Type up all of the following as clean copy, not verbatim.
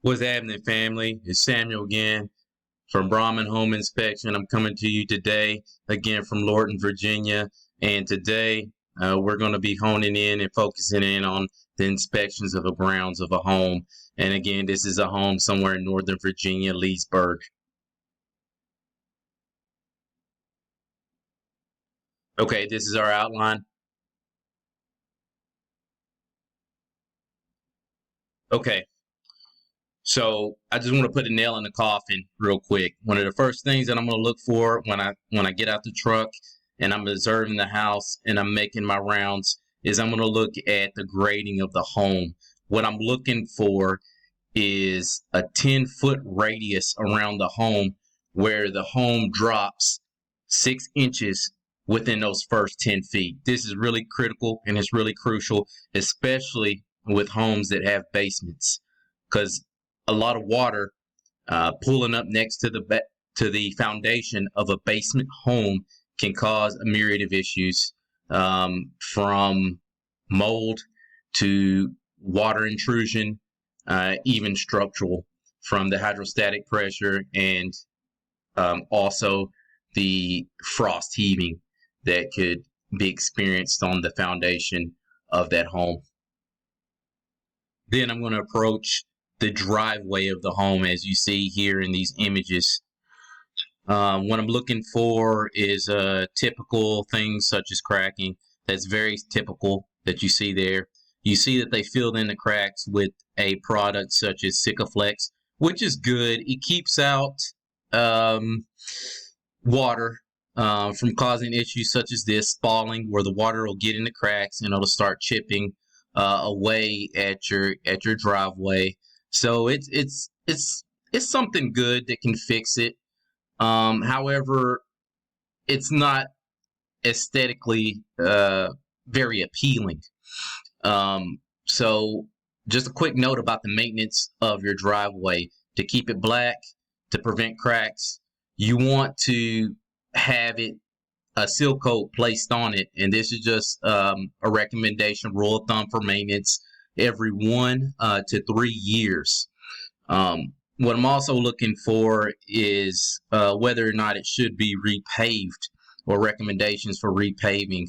What's happening, family? It's Samuel again from Brahman Home Inspection. I'm coming to you today again from Lorton, Virginia. And today we're going to be honing in and focusing in on the inspections of the grounds of a home. And again, this is a home somewhere in Northern Virginia, Leesburg. Okay, this is our outline. Okay, so I just want to put a nail in the coffin real quick. One of the first things that I'm going to look for when I get out the truck and I'm observing the house and I'm making my rounds is I'm going to look at the grading of the home. What I'm looking for is a 10-foot radius around the home where the home drops 6 inches within those first 10 feet. This is really critical and it's really crucial, especially with homes that have basements, because a lot of water pulling up next to the foundation of a basement home can cause a myriad of issues, from mold to water intrusion, even structural, from the hydrostatic pressure and also the frost heaving that could be experienced on the foundation of that home. Then I'm going to approach the driveway of the home as you see here in these images. What I'm looking for is typical things such as cracking. That's very typical that you see there. You see that they filled in the cracks with a product such as Sikaflex, which is good. It keeps out water from causing issues such as this, spalling, where the water will get in the cracks and it'll start chipping away at your driveway. So it's something good that can fix it. However, it's not aesthetically very appealing. So just a quick note about the maintenance of your driveway. To keep it black, to prevent cracks, you want to have a seal coat placed on it, and this is just a recommendation, rule of thumb for maintenance, every 1 to 3 years. What I'm also looking for is whether or not it should be repaved, or recommendations for repaving.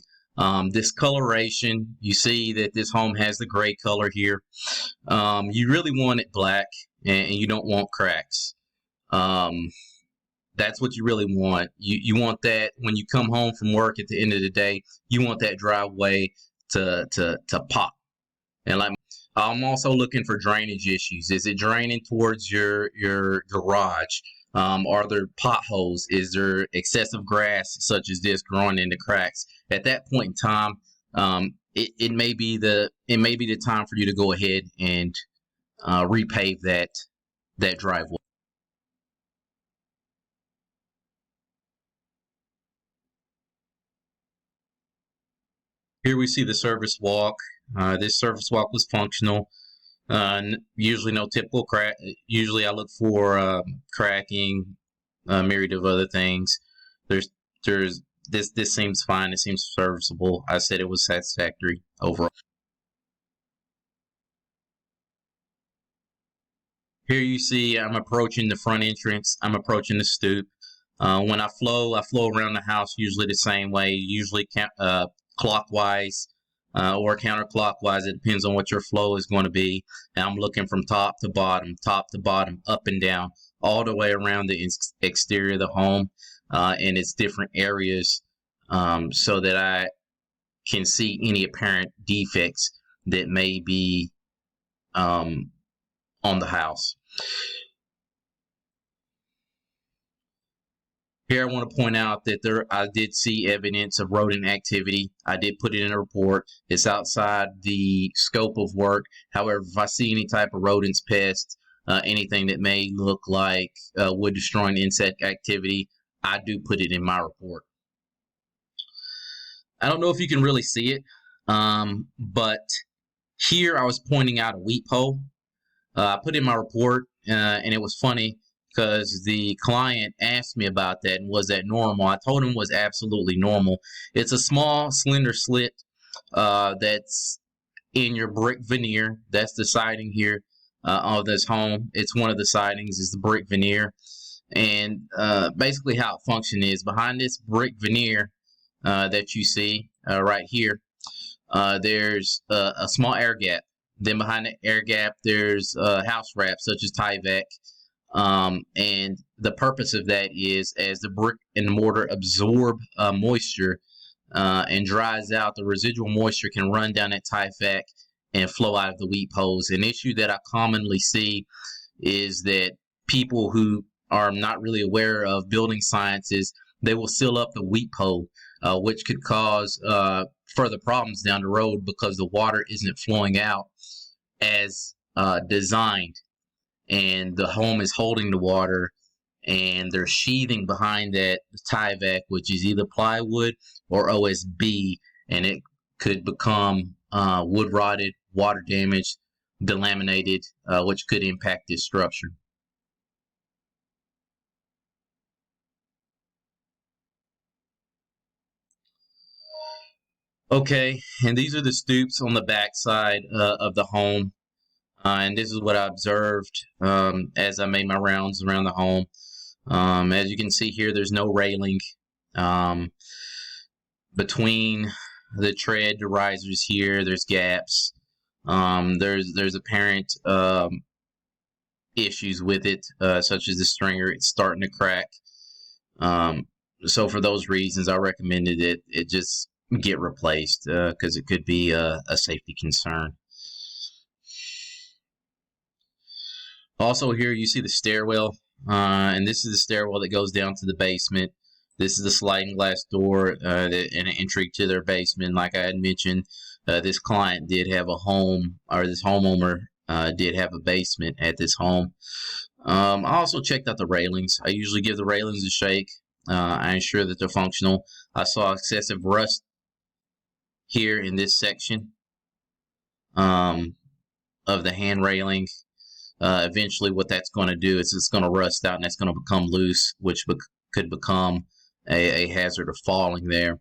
Discoloration, you see that this home has the gray color here. You really want it black, and you don't want cracks. That's what you really want. You want that when you come home from work at the end of the day, you want that driveway to pop. And like, I'm also looking for drainage issues. Is it draining towards your garage? Are there potholes? Is there excessive grass such as this growing in the cracks? At that point in time, it may be the time for you to go ahead and repave that driveway. Here we see the service walk. This service walk was functional. Usually no typical crack. Usually I look for cracking, a myriad of other things. There's this seems fine. It seems serviceable. I said it was satisfactory overall. Here you see I'm approaching the front entrance. I'm approaching the stoop. When I flow around the house usually the same way, usually clockwise or counterclockwise. It depends on what your flow is going to be. And I'm looking from top to bottom, up and down, all the way around the exterior of the home and its different areas, so that I can see any apparent defects that may be on the house. Here I want to point out that I did see evidence of rodent activity. I did put it in a report. It's outside the scope of work. However, if I see any type of rodents, pests, anything that may look like wood destroying insect activity, I do put it in my report. I don't know if you can really see it, but here I was pointing out a weep hole. I put in my report, and it was funny because the client asked me about that and was that normal. I told him it was absolutely normal. It's a small, slender slit that's in your brick veneer. That's the siding here. of this home. It's one of the sidings is the brick veneer. And basically how it functions is behind this brick veneer that you see right here, there's a small air gap. Then behind the air gap, there's house wraps such as Tyvek. And the purpose of that is as the brick and mortar absorb moisture and dries out, the residual moisture can run down that Tyvek and flow out of the weep holes. An issue that I commonly see is that people who are not really aware of building sciences, they will seal up the weep hole, which could cause further problems down the road because the water isn't flowing out as designed, and the home is holding the water, and there's sheathing behind that Tyvek, which is either plywood or OSB, and it could become wood rotted, water damaged, delaminated, which could impact this structure. Okay, and these are the stoops on the back side of the home. And this is what I observed as I made my rounds around the home. As you can see here, there's no railing between the tread, the risers here. There's gaps. There's apparent issues with it, such as the stringer. It's starting to crack. So for those reasons, I recommended it just get replaced because it could be a safety concern. Also here you see the stairwell, and this is the stairwell that goes down to the basement. This is the sliding glass door and an entry to their basement. Like I had mentioned, this client did have a home, or this homeowner did have a basement at this home. I also checked out the railings. I usually give the railings a shake. I ensure that they're functional. I saw excessive rust here in this section of the hand railing. Eventually what that's going to do is it's going to rust out and that's going to become loose, which could become a hazard of falling there.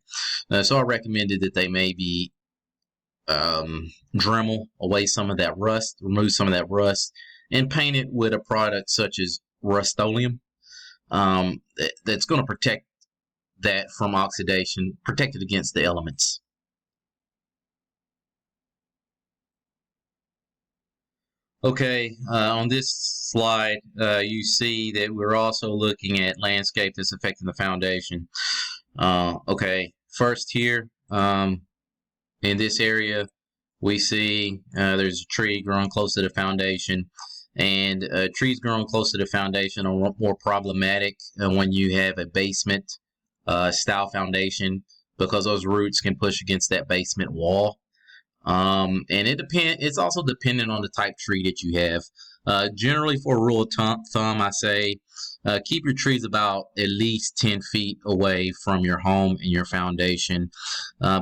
So I recommended that they maybe Dremel away some of that rust, remove some of that rust, and paint it with a product such as Rust-Oleum that's going to protect that from oxidation, protect it against the elements. Okay, on this slide, you see that we're also looking at landscape that's affecting the foundation. Okay, first here, in this area, we see there's a tree growing close to the foundation, and trees growing close to the foundation are more problematic when you have a basement style foundation, because those roots can push against that basement wall. And it's also dependent on the type tree that you have. Generally, for a rule of thumb, I say keep your trees about at least 10 feet away from your home and your foundation,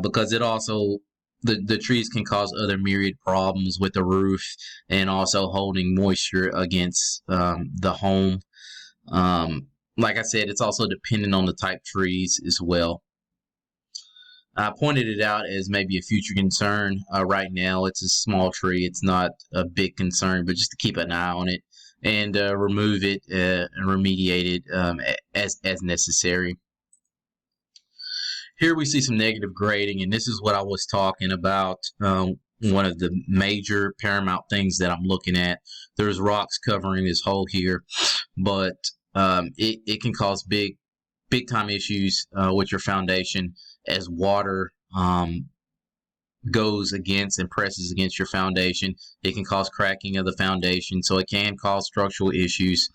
because it also the trees can cause other myriad problems with the roof and also holding moisture against the home. Like I said, it's also dependent on the type trees as well. I pointed it out as maybe a future concern. Right now, it's a small tree. It's not a big concern, but just to keep an eye on it and remove it and remediate it as necessary. Here we see some negative grading, and this is what I was talking about. One of the major paramount things that I'm looking at. There's rocks covering this hole here, but it can cause big time issues with your foundation as water goes against and presses against your foundation. It can cause cracking of the foundation, so it can cause structural issues,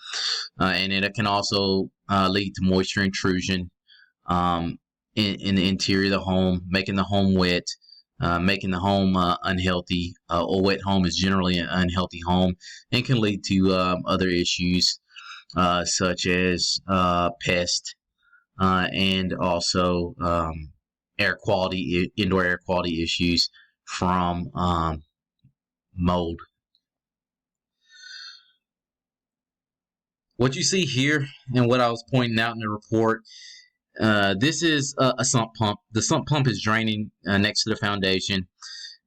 and it can also lead to moisture intrusion in the interior of the home, making the home wet, making the home unhealthy. A wet home is generally an unhealthy home and can lead to other issues such as pest and also indoor air quality issues from mold. What you see here and what I was pointing out in the report, this is a sump pump. The sump pump is draining next to the foundation,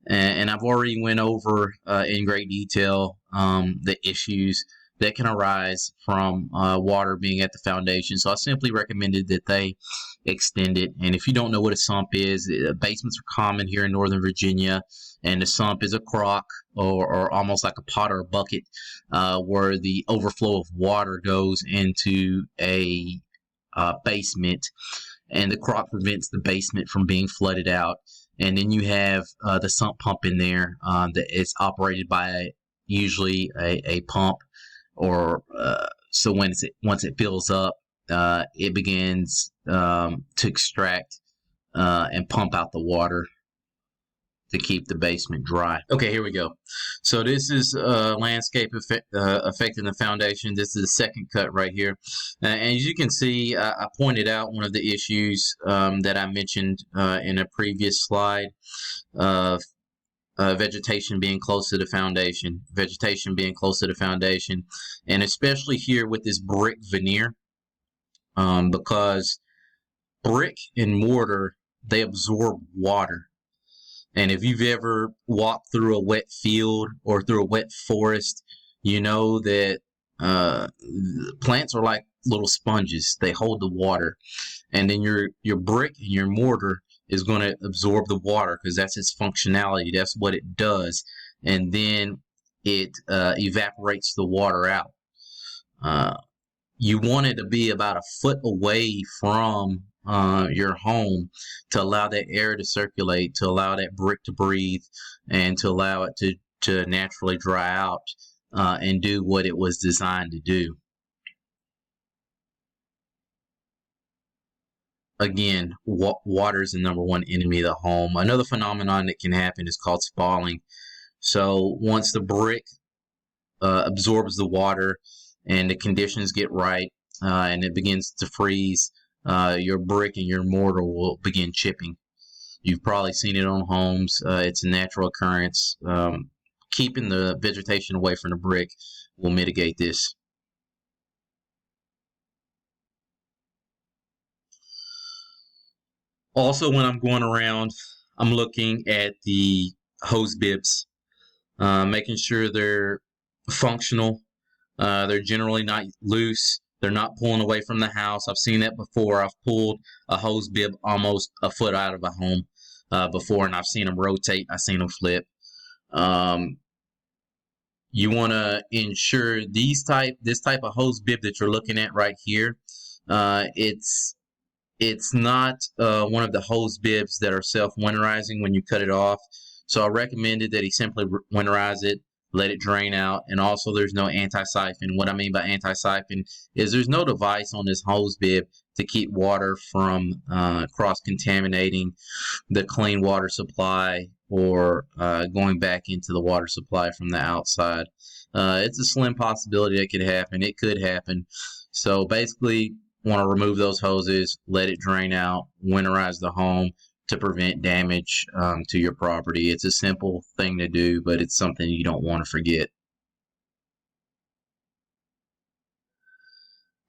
and I've already went over in great detail the issues that can arise from water being at the foundation. So I simply recommended that they extend it. And if you don't know what a sump is, basements are common here in Northern Virginia, and the sump is a crock or almost like a pot or a bucket where the overflow of water goes into a basement, and the crock prevents the basement from being flooded out. And then you have the sump pump in there that is operated by usually a pump, or so once it fills up, it begins to extract and pump out the water to keep the basement dry. Okay, here we go. So this is landscape affecting the foundation. This is the second cut right here. And as you can see, I pointed out one of the issues that I mentioned in a previous slide of vegetation being close to the foundation. Vegetation being close to the foundation. And especially here with this brick veneer, because brick and mortar, they absorb water. And if you've ever walked through a wet field or through a wet forest, you know that plants are like little sponges. They hold the water. And then your brick and your mortar is going to absorb the water because that's its functionality. That's what it does. And then it evaporates the water out. You want it to be about a foot away from your home to allow that air to circulate, to allow that brick to breathe, and to allow it to naturally dry out and do what it was designed to do. Again, water is the number one enemy of the home. Another phenomenon that can happen is called spalling. So once the brick absorbs the water and the conditions get right and it begins to freeze, your brick and your mortar will begin chipping. You've probably seen it on homes. It's a natural occurrence. Keeping the vegetation away from the brick will mitigate this. Also, when I'm going around, I'm looking at the hose bibs, making sure they're functional. They're generally not loose. They're not pulling away from the house. I've seen that before. I've pulled a hose bib almost a foot out of a home before, and I've seen them rotate. I've seen them flip. You want to ensure this type of hose bib that you're looking at right here. It's not one of the hose bibs that are self-winterizing when you cut it off. So I recommended that he simply winterize it, let it drain out, and also there's no anti-siphon. What I mean by anti-siphon is there's no device on this hose bib to keep water from cross-contaminating the clean water supply or going back into the water supply from the outside. It's a slim possibility that could happen. It could happen. So basically, want to remove those hoses, let it drain out, winterize the home to prevent damage to your property. It's a simple thing to do, but it's something you don't want to forget.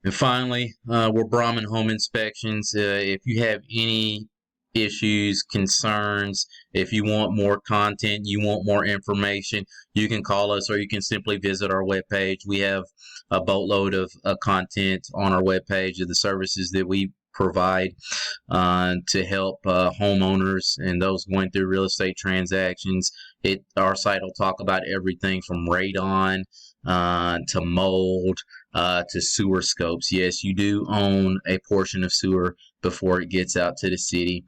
And finally, we're Brahman Home Inspections. If you have any issues, concerns, if you want more content, you want more information, you can call us or you can simply visit our webpage. We have a boatload of content on our webpage of the services that we provide to help homeowners and those going through real estate transactions. Our site will talk about everything from radon to mold to sewer scopes. Yes, you do own a portion of sewer before it gets out to the city.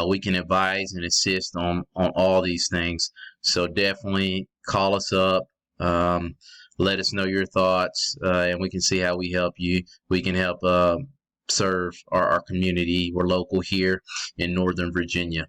We can advise and assist on all these things. So definitely call us up. Let us know your thoughts, and we can see how we help you. We can help serve our community. We're local here in Northern Virginia.